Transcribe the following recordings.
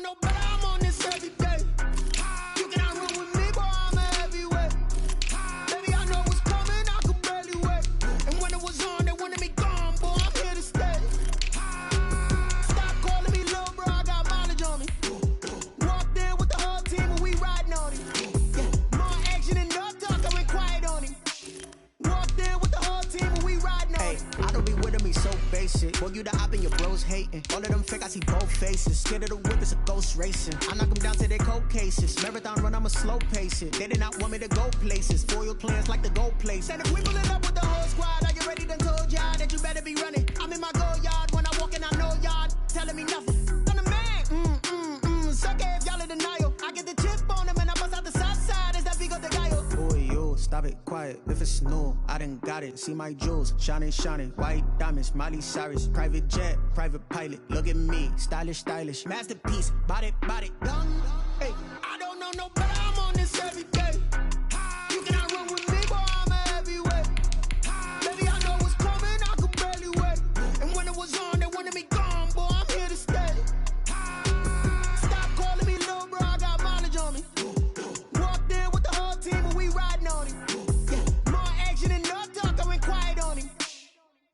don't know, but I'm on this every day. You cannot run with me, boy, I'm a heavyweight. Baby, I know what's coming, I could barely wait. And when it was on, they wanted me gone, boy, I'm here to stay. Stop calling me little bro, I got mileage on me. Walked in with the whole team and we riding on him. Yeah, more action and no talk, I went quiet on him. Walked in with the whole team and we riding on him. I don't be with him, he's so basic. Boy, you the op and your bros hating. All of them fake, I see both faces. Scared of the whip, it's a ghost racing. I knock them down to their cold cases. Marathon run, I'ma slow pace it. They did not want me to go places. Foil plans like the gold place. And if we pull it up with the whole squad, I get ready to told y'all that you better be running. I'm in my go yard. When I walk in, I know y'all telling me nothing. I'm the man. Suck it if y'all in denial. I get the chip on them and I bust out the south side. Is that big of the guy? Boy, yo, stop it, quiet. If it's new, I done got it. See my jewels, shining, shining. White diamonds, Miley Cyrus. Private jet, private pilot. Look at me, stylish, stylish. Masterpiece, body, done. Hey, I don't know no better, I'm on this every day. You cannot run with me, boy, I'm a heavyweight. Baby, I know what's coming, I could barely wait. And when it was on, they wanted me gone, boy, I'm here to stay. Stop calling me little bro, I got mileage on me. Walked in with the whole team and we riding on him. Yeah, more action and no talk, I went quiet on him.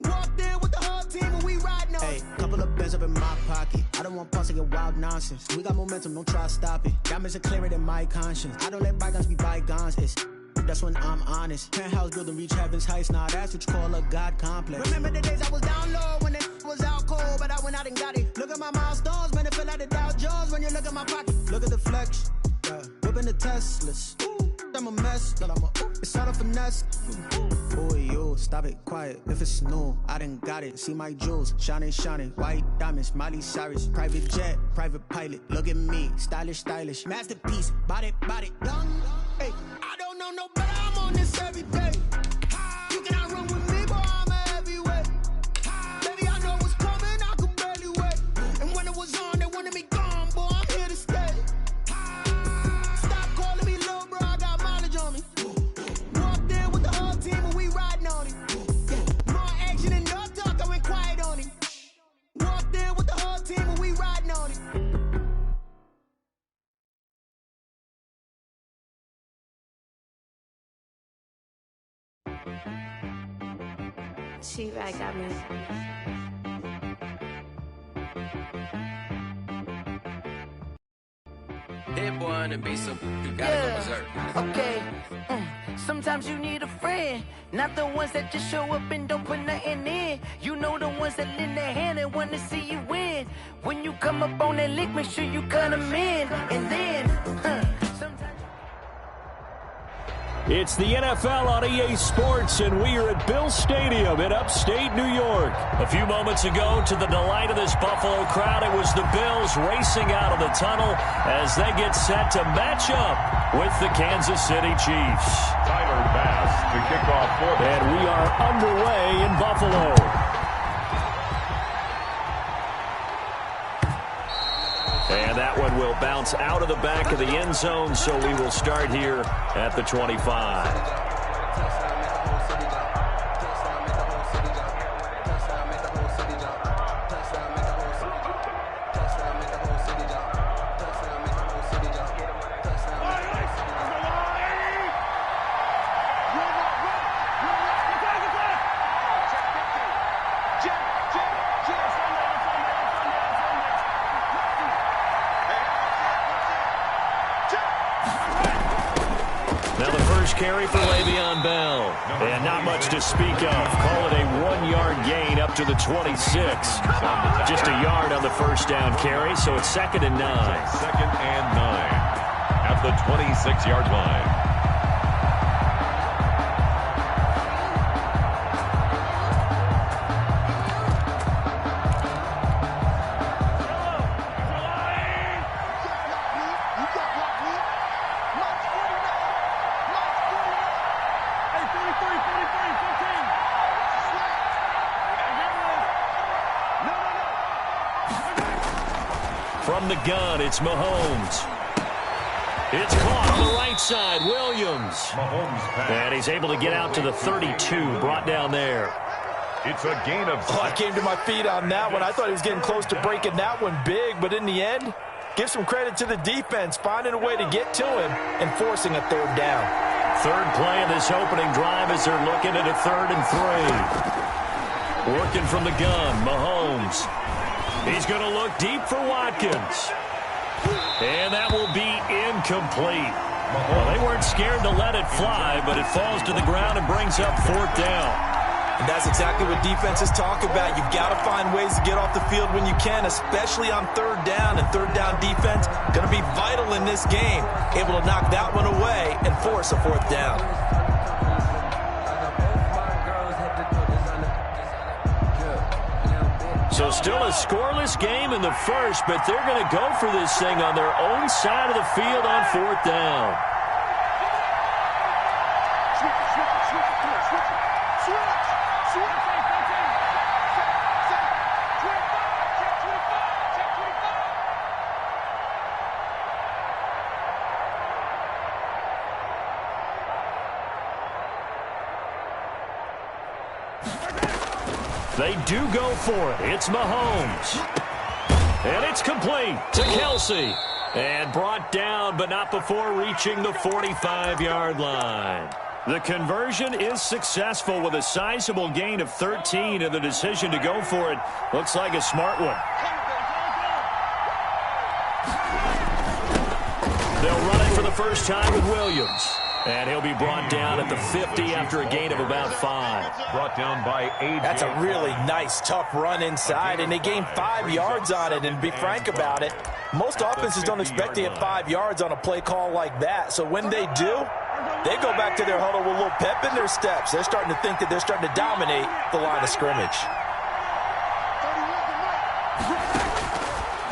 Walked in with the whole team and we riding on him. couple of bands up in my pocket. I don't want parts of your wild nonsense. We got momentum, don't try to stop it. Diamonds are clearer than my conscience. I don't let bygones be bygones. That's when I'm honest. Penthouse building, reach heaven's heights. Nah, that's what you call a God complex. Remember the days I was down low when it was out cold, but I went out and got it. Look at my milestones, man, it feel like the Dow Jones when you look at my pocket. Look at the flex, yeah. Whipping the Teslas. Ooh, I'm a mess, but I'm a it's all a finesse. Boy, yo, stop it, quiet. If it's new, I done got it. See my jewels, shining, shining. White diamonds, Miley Cyrus. Private jet, private pilot. Look at me, stylish, stylish. Masterpiece, body, done. Hey, I don't know no better, I'm on this every day. You cannot run with me, boy, I'm a heavyweight. Baby, I know what's coming, I could barely wait. And when it was on, they wanted me gone, boy, I'm here to stay. Stop calling me little bro, I got mileage on me. Walked in with the whole team and we riding on him. Yeah, more action and no talk, I went quiet on him. Walked in with the whole team and we riding on him. She-Rag got me. That boy on the beat, so you gotta go berserk. Okay. Sometimes you need a friend, not the ones that just show up and don't put nothing in. You know the ones that lend their hand and want to see you win. When you come up on that lick, make sure you cut them in. And then, sometimes... It's the NFL on EA Sports, and we are at Bill Stadium in upstate New York. A few moments ago, to the delight of this Buffalo crowd, it was the Bills racing out of the tunnel as they get set to match up with the Kansas City Chiefs. Tyler Bass to kick off for them. And we are underway in Buffalo. And that one will bounce out of the back of the end zone, so we will start here at the 25. Carry for Le'Veon Bell. And not much to speak of. Call it a 1-yard gain up to the 26. Just a yard on the first down carry, so it's 2nd and 9. 2nd and 9 at the 26-yard line. From the gun, it's Mahomes. It's caught on the right side, Williams. And he's able to get out to the 32, brought down there. It's a gain of 6. I came to my feet on that one. I thought he was getting close to breaking that one big, but in the end, give some credit to the defense, finding a way to get to him and forcing a third down. Third play of this opening drive as they're looking at a 3rd and 3. Working from the gun, Mahomes. He's going to look deep for Watkins. And that will be incomplete. Well, they weren't scared to let it fly, but it falls to the ground and brings up 4th down. And that's exactly what defenses talk about. You've got to find ways to get off the field when you can, especially on 3rd down. And 3rd down defense going to be vital in this game, able to knock that one away and force a 4th down. So still a scoreless game in the first, but they're going to go for this thing on their own side of the field on 4th down. They do go for it. It's Mahomes. And it's complete to Kelsey. And brought down, but not before reaching the 45-yard line. The conversion is successful with a sizable gain of 13, and the decision to go for it looks like a smart one. They'll run it for the first time with Williams. And he'll be brought down at the 50 after a gain of about 5. Brought down by A.J. That's a really nice, tough run inside, and they gained 5 yards on it. And to be frank about it, most offenses don't expect to get 5 yards on a play call like that. So when they do, they go back to their huddle with a little pep in their steps. They're starting to think that they're starting to dominate the line of scrimmage.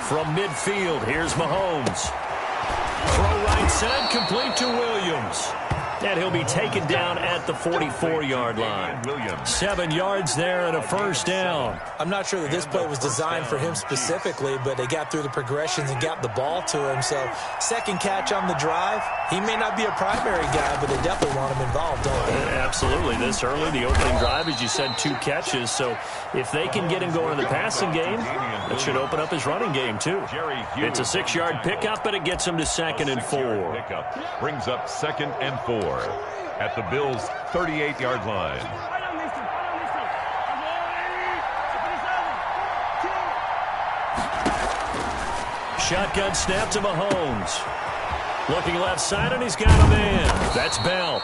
From midfield, here's Mahomes. Throw right side, complete to Williams. And he'll be taken down at the 44-yard line. 7 yards there and a first down. I'm not sure that this play was designed for him specifically, but they got through the progressions and got the ball to him. So second catch on the drive. He may not be a primary guy, but they definitely want him involved, don't they? Absolutely. This early, the opening drive, as you said, 2 catches. So if they can get him going in the passing game, that should open up his running game, too. It's a 6-yard pickup, but it gets him to 2nd and 4. Pickup brings up 2nd and 4 at the Bills' 38-yard line. Shotgun snap to Mahomes. Looking left side, and he's got a man. That's Bell.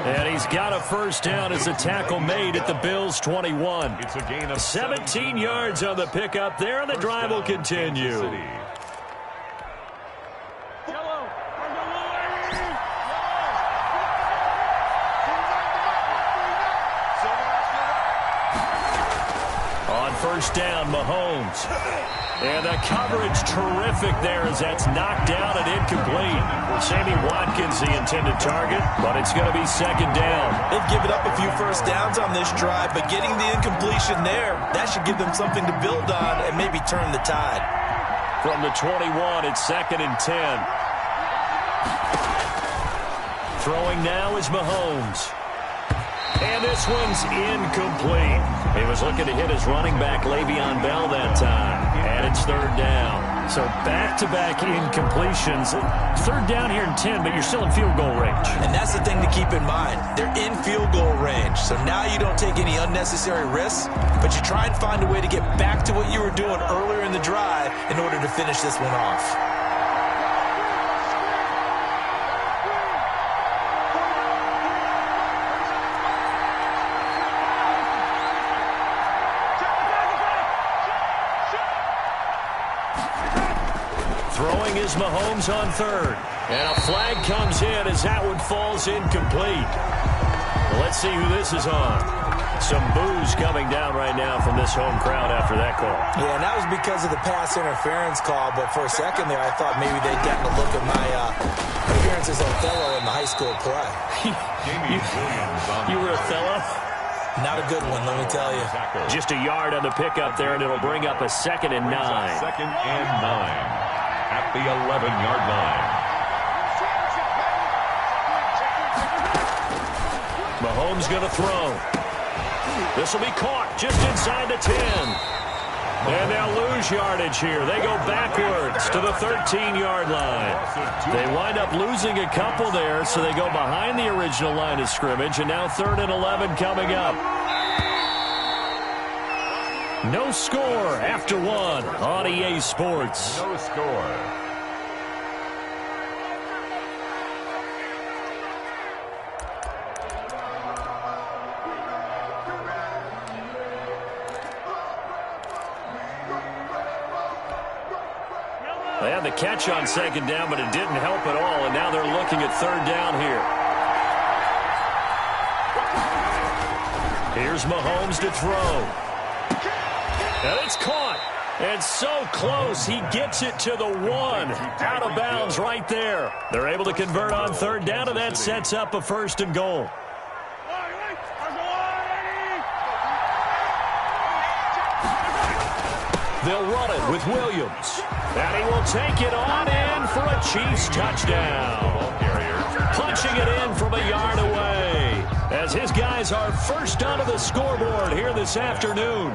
And he's got a first down as the tackle made at the Bills' 21. It's a gain of 17 yards on the pickup there, and the drive will continue. On first down, Mahomes. And the coverage terrific there as that's knocked down and incomplete. Sammy Watkins, the intended target, but it's going to be 2nd down. They've given up a few first downs on this drive, but getting the incompletion there, that should give them something to build on and maybe turn the tide. From the 21, it's 2nd and 10. Throwing now is Mahomes. And this one's incomplete. He was looking to hit his running back, Le'Veon Bell, that time. And it's 3rd down. So back-to-back incompletions. 3rd down here in 10, but you're still in field goal range. And that's the thing to keep in mind. They're in field goal range. So now you don't take any unnecessary risks, but you try and find a way to get back to what you were doing earlier in the drive in order to finish this one off. Throwing is Mahomes on 3rd. And a flag comes in as that one falls incomplete. Well, let's see who this is on. Some boos coming down right now from this home crowd after that call. Yeah, and that was because of the pass interference call, but for a second there I thought maybe they'd gotten a look at my appearance as Othello in the high school play. You were Othello? Not a good one, let me tell you. Just a yard on the pickup there, and it'll bring up a 2nd and 9. 2nd and 9 at the 11-yard line. Mahomes going to throw. This will be caught just inside the 10. And they'll lose yardage here. They go backwards to the 13-yard line. They wind up losing a couple there, so they go behind the original line of scrimmage, and now 3rd and 11 coming up. No score after 1 on EA Sports. No score. They had the catch on 2nd down, but it didn't help at all, and now they're looking at 3rd down here. Here's Mahomes to throw. And it's caught. And so close, he gets it to the 1. Out of bounds right there. They're able to convert on 3rd down, and that sets up a 1st and goal. They'll run it with Williams. And he will take it on in for a Chiefs touchdown. Punching it in from a yard away as his guys are first onto the scoreboard here this afternoon.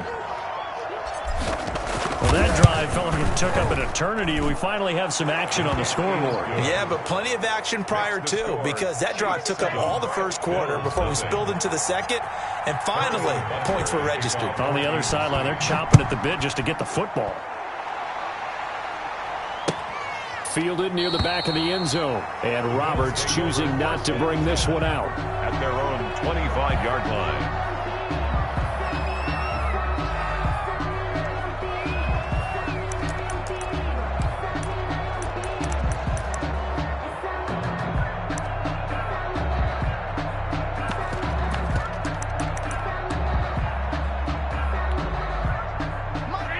Well, that drive felt like it took up an eternity. We finally have some action on the scoreboard. Yeah, but plenty of action prior to, because that drive took up all the first quarter before we spilled into the second, and finally, points were registered. On the other sideline, they're chomping at the bit just to get the football. Fielded near the back of the end zone, and Roberts choosing not to bring this one out. At their own 25-yard line.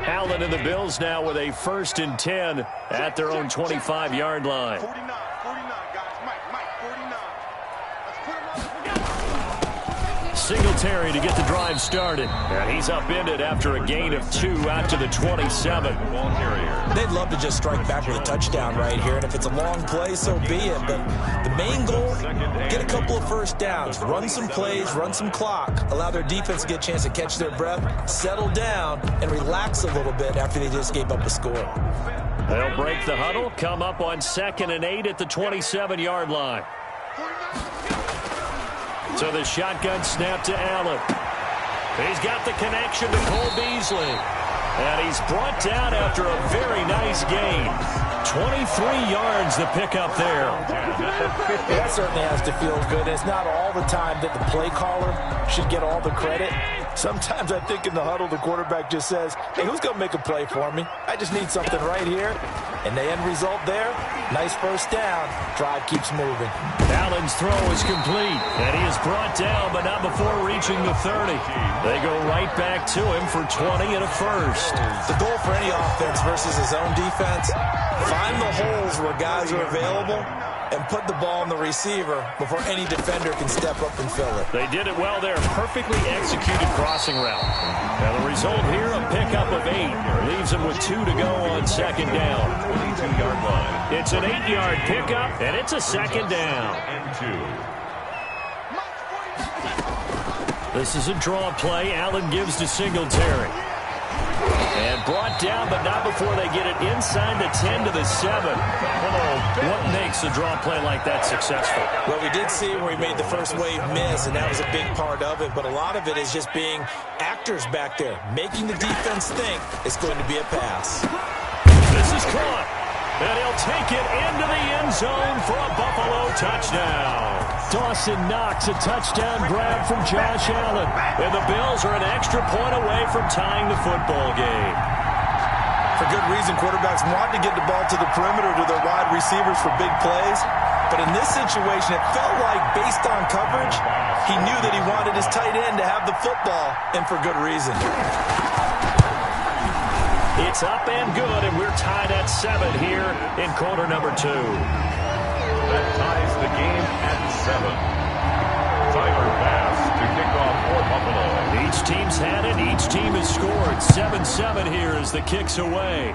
Allen and the Bills now with a 1st and 10 at their own 25-yard line. 49, guys. Mike, 49. Singletary to get the drive started. And he's upended after a gain of 2 out to the 27. They'd love to just strike back with a touchdown right here, and if it's a long play, so be it. But the main goal, get a couple of 1st downs, run some plays, run some clock, allow their defense to get a chance to catch their breath, settle down, and relax a little bit after they just gave up a score. They'll break the huddle, come up on 2nd and 8 at the 27-yard line. So the shotgun snap to Allen. He's got the connection to Cole Beasley. And he's brought down after a very nice gain. 23 yards to pick up there. That certainly has to feel good. It's not all the time that the play caller should get all the credit. Sometimes I think in the huddle the quarterback just says, hey, who's going to make a play for me? I just need something right here. And the end result there, nice 1st down. Drive keeps moving. Allen's throw is complete. And he is brought down, but not before reaching the 30. They go right back to him for 20 and a 1st. The goal for any offense versus his own defense, find the holes where guys are available and put the ball in the receiver before any defender can step up and fill it. They did it well there. Perfectly executed crossing route. Now the result here, a pickup of 8. Leaves them with 2 to go on 2nd down. 22-yard line. It's an 8-yard pickup, and it's a 2nd down. This is a draw play. Allen gives to Singletary. And brought down, but not before they get it inside the 10 to the 7. What makes a draw play like that successful? Well, we did see where he made the first wave miss, and that was a big part of it. But a lot of it is just being actors back there, making the defense think it's going to be a pass. This is caught. And he'll take it into the end zone for a Buffalo touchdown. Dawson Knox, a touchdown grab from Josh Allen. And the Bills are an extra point away from tying the football game. For good reason, quarterbacks want to get the ball to the perimeter to their wide receivers for big plays. But in this situation, it felt like, based on coverage, he knew that he wanted his tight end to have the football, and for good reason. It's up and good, and we're tied at 7 here in quarter number 2. That ties the game at 7. Tyler Bass to kick off for Buffalo. Each team's had it. Each team has scored. 7-7 here as the kick's away.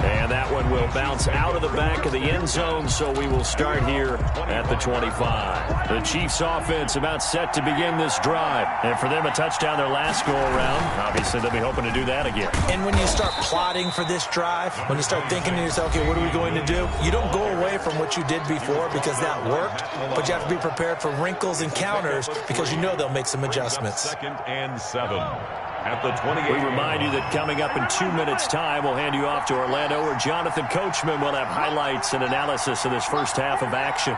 And that one one will bounce out of the back of the end zone, so we will start here at the 25. The Chiefs offense about set to begin this drive. And for them, a touchdown their last go-around. Obviously, they'll be hoping to do that again. And when you start plotting for this drive, when you start thinking to yourself, okay, what are we going to do? You don't go away from what you did before because that worked, but you have to be prepared for wrinkles and counters because you know they'll make some adjustments. 2nd and 7 at the 28. We remind you that coming up in 2 minutes' time, we'll hand you off to Orlando, where Jonathan Coachman will have highlights and analysis of this first half of action.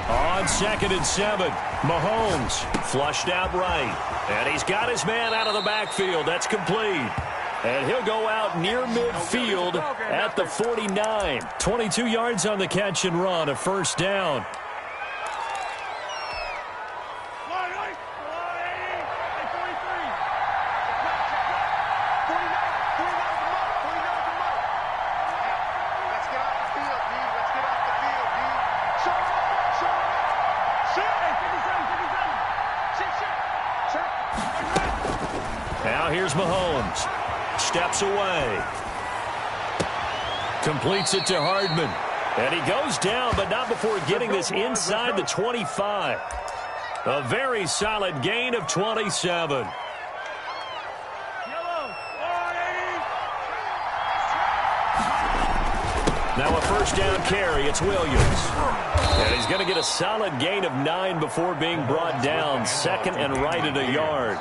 On 2nd and 7, Mahomes flushed out right. And he's got his man out of the backfield. That's complete. And he'll go out near midfield at the 49. 22 yards on the catch and run, a first down. Now here's Mahomes. Steps away. Completes it to Hardman. And he goes down, but not before getting this inside the 25. A very solid gain of 27. Now a first down carry. It's Williams. And he's going to get a solid gain of 9 before being brought down. 2nd and right at a yard.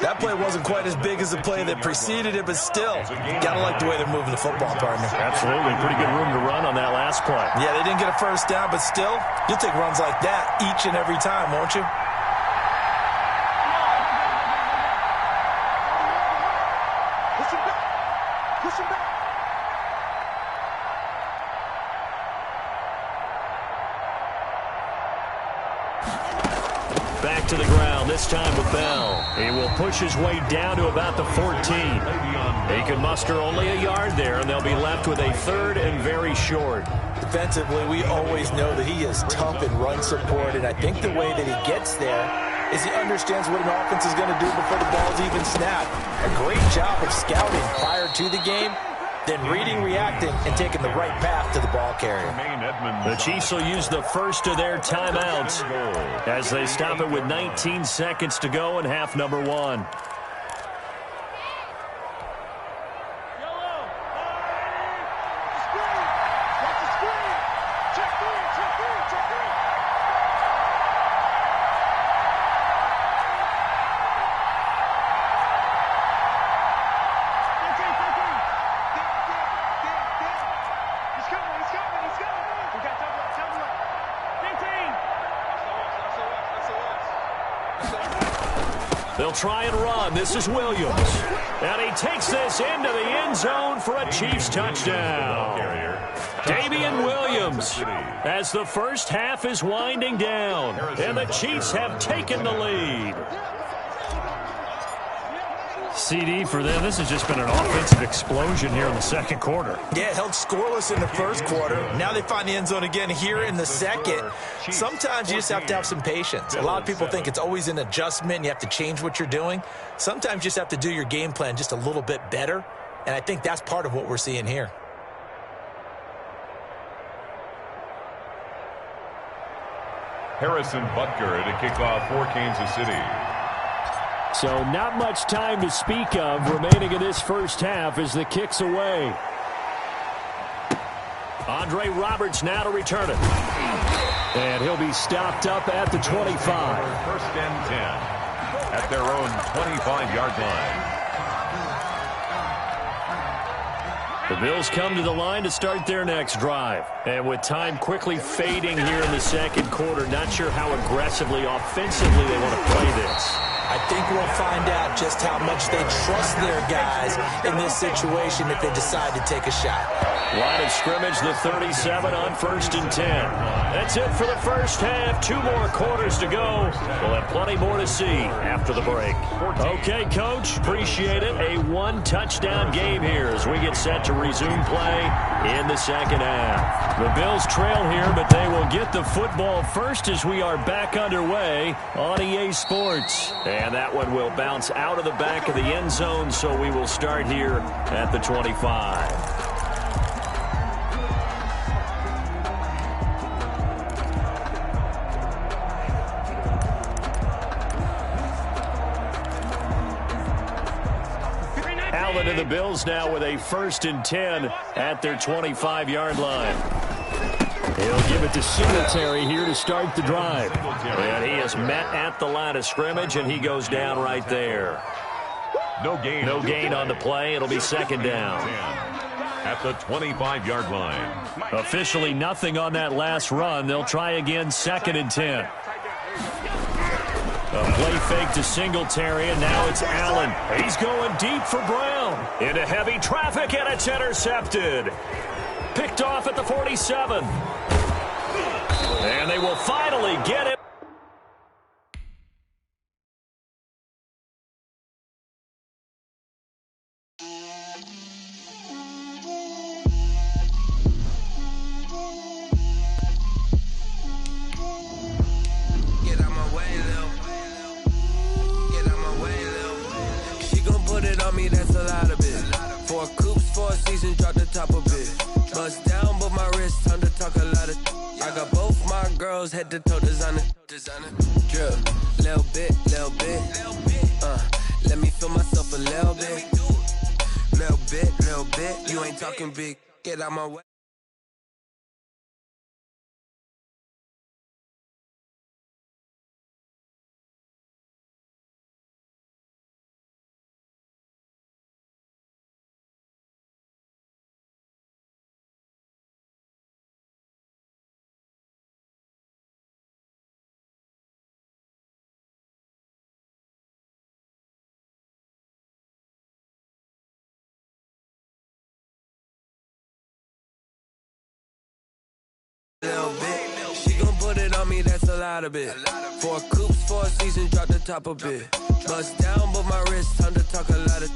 That play wasn't quite as big as the play that preceded it, but still, gotta like the way they're moving the football, partner. Absolutely. Pretty good room to run on that last play. Yeah, they didn't get a first down, but still, you'll take runs like that each and every time, won't you? Back to the ground, this time with Bell. He will push his way down to about the 14. He can muster only a yard there, and they'll be left with a 3rd and very short. Defensively, we always know that he is tough in run support, and I think the way that he gets there is he understands what an offense is going to do before the ball's even snapped. A great job of scouting prior to the game, then reading, reacting, and taking the right path to the ball carrier. The Chiefs will use the first of their timeouts as they stop it with 19 seconds to go in half number 1. They'll try and run. This is Williams. And he takes this into the end zone for a Chiefs touchdown. Damian Williams as the first half is winding down. And the Chiefs have taken the lead. CD for them. This has just been an offensive explosion here in the second quarter. Yeah, held scoreless in the first quarter. Now they find the end zone again here in the second. Sometimes you just have to have some patience. A lot of people think it's always an adjustment. And you have to change what you're doing. Sometimes you just have to do your game plan just a little bit better. And I think that's part of what we're seeing here. Harrison Butker to kick off for Kansas City. So not much time to speak of remaining in this first half as the kick's away. Andre Roberts now to return it. And he'll be stopped up at the 25. 1st and 10 at their own 25-yard line. The Bills come to the line to start their next drive. And with time quickly fading here in the second quarter, not sure how aggressively, offensively they want to play this. I think we'll find out just how much they trust their guys in this situation if they decide to take a shot. Line of scrimmage, the 37 on 1st and 10. That's it for the first half. 2 more quarters to go. We'll have plenty more to see after the break. Okay, Coach, appreciate it. A 1-touchdown game here as we get set to resume play in the second half. The Bills trail here, but they will get the football first as we are back underway on EA Sports. And that one will bounce out of the back of the end zone, so we will start here at the 25. Allen and the Bills now with a 1st and 10 at their 25-yard line. He'll give it to Singletary here to start the drive. And he is met at the line of scrimmage, and he goes down right there. No gain on the play. It'll be 2nd down. At the 25-yard line. Officially nothing on that last run. They'll try again, 2nd and 10. A play fake to Singletary, and now it's Allen. He's going deep for Brown. Into heavy traffic, and it's intercepted. Picked off at the 47. And they will finally get it. That's a lot of it. 4 coops, 4 seasons, drop the top of it. Bust down, but my wrist, time to talk a lot of. I got both my girls head to toe designer. Drip, little bit. Let me feel myself a little bit. You ain't talking big, get out my way. Little bit, she gon' put it on me, that's a lot of it. 4 coops, 4 seasons, drop the top of it. Bust down, but my wrist, time to talk a lot of.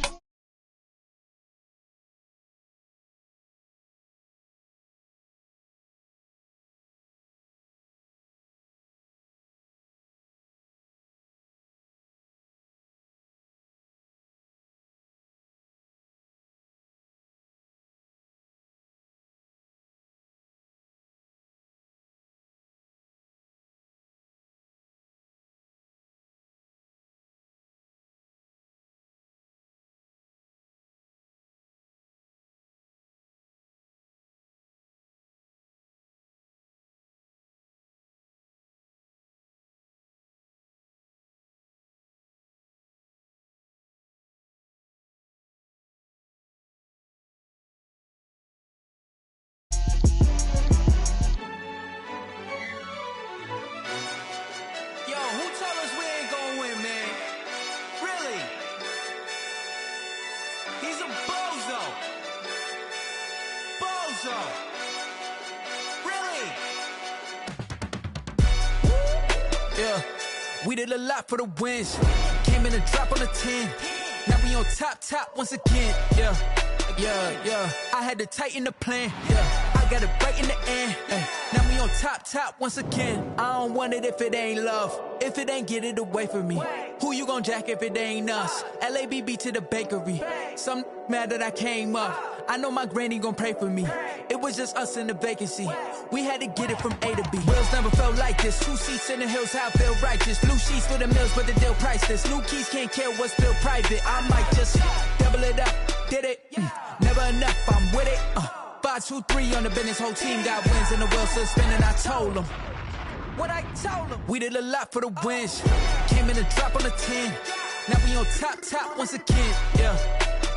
We did a lot for the wins. Came in a drop on the 10. Now we on top once again. Yeah. I had to tighten the plan. Yeah. I got it right in the end. Now we on top once again. I don't want it if it ain't love. If it ain't, get it away from me. Who you gon' jack if it ain't us? LABB to the bakery. Some mad that I came up. I know my granny gon' pray for me. It was just us in the vacancy. We had to get it from A to B. Wheels never felt like this. 2 seats in the hills, how I feel righteous. Blue sheets for the mills, but the deal priceless. New keys can't care what's built private. I might just double it up. Did it? Never enough, I'm with it. 5, 2, 3 on the business. Whole team got wins and the wheels still spinning. I told them what I told them. We did a lot for the wins. Came in a drop on the 10. Now we on top once again. Yeah.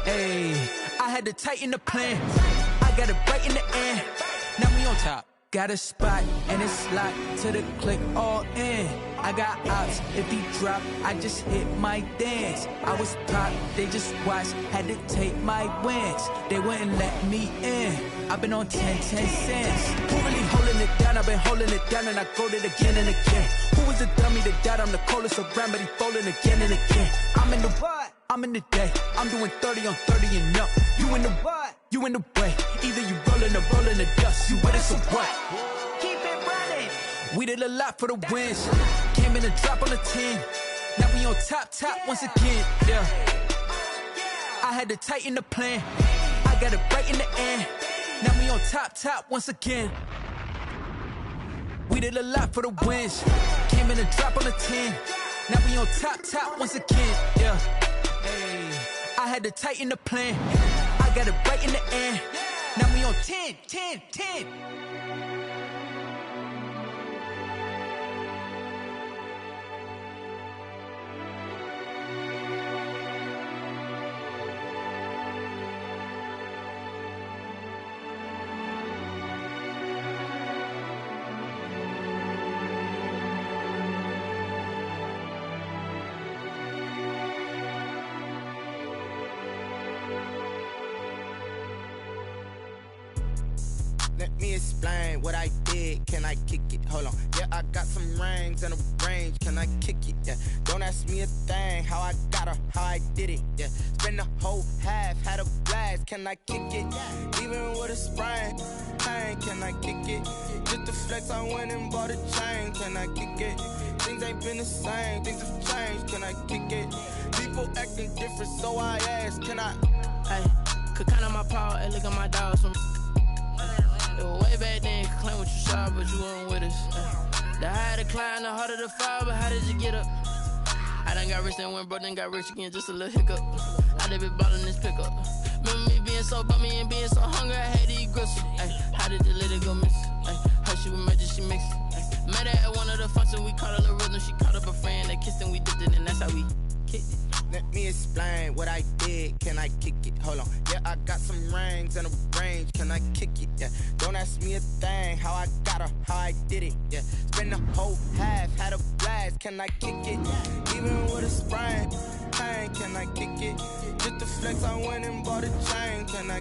Hey, I had to tighten the plan. I got it right in the end. Now we on top. Got a spot and it's locked to the click all in. I got ops, if he drop, I just hit my dance. I was top, they just watched, had to take my wins. They wouldn't let me in. I've been on 10 cents. Who really holding it down? I've been holding it down and I go it again and again. Who was the dummy that died? I'm the coldest around, but he folding again and again. I'm in the what? I'm in the day. I'm doing 30 on 30 and up. You in the what? You in the way. Either you rolling or rolling the dust. You with it, so what? Keep it running. We did a lot for the wins. Came in a drop on the 10. Now we on top once again. Yeah. I had to tighten the plan. I got it right in the end. Now we on top once again. We did a lot for the wins. Came in a drop on the 10. Now we on top once again. Yeah. Hey, I I had to tighten the plan. I got it right in the end. Now we on 10, 10, 10. Let me explain what I did. Can I kick it? Hold on. Yeah, I got some rings and a range. Can I kick it? Yeah. Don't ask me a thing. How I got her, how I did it. Yeah. Spend the whole half, had a blast. Can I kick it? Even with a sprain. Pain, can I kick it? Just to flex, I went and bought a chain. Can I kick it? Things ain't been the same. Things have changed. Can I kick it? People acting different, so I ask. Can I? Hey, could count on my power and look at my dogs from. It was way back then, could claim what you saw, but you weren't with us. The higher the climb, the harder the fall, but how did you get up? I done got rich, then went broke, then got rich again, just a little hiccup. I done been ballin' this pickup. Remember me being so bummy and being so hungry, I had to eat gristle. Ay, how did the little go miss? Ay, her she was magic, she mixed. Met her at one of the functions, we caught a little rhythm, she caught up a friend, they kissed and we dipped it, and that's how we kicked it. Let me explain what I did. Can I kick it? Hold on. Yeah, I got some rings and a range. Can I kick it? Yeah. Don't ask me a thing. How I got her, how I did it. Yeah. Spend the whole half, had a blast. Can I kick it? Even with a sprain. Pain, can I kick it? Just to flex, I went and bought a chain. Can I